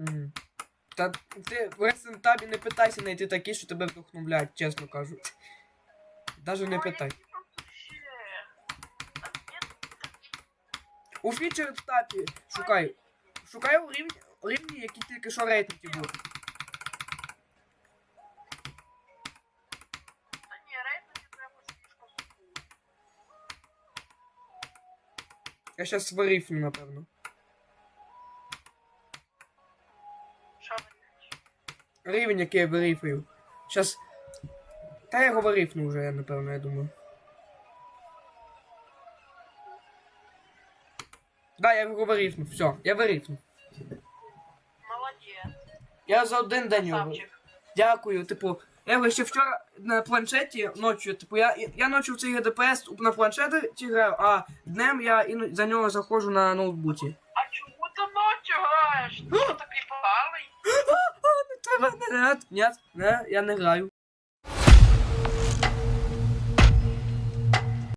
Мгм. Та ти в Resident Tab не питайся знайти такі, що тебе вдохновляють, чесно кажу. Даже не питай. У фічер табі шукай. Шукай у рівні, які тільки що рейтинги були. Та ні, рейтинги треба слишком скупити. Я щас вирифну, напевно. Що ви? Рівень, який я вирифую. Щас. Та я його вирифну вже, я напевно, я думаю. Да, я його вирифну, все, я вирифну. Молодець. Я за один день його. Красавчик. Дякую, типу. Я його ще вчора на планшеті ночью, типу, я ночью в цей ГДПС на планшеті граю, а днем я за нього заходжу на ноутбуці. А чому ти ночі граєш? Ти що такий поганий? Не треба, не, я не граю.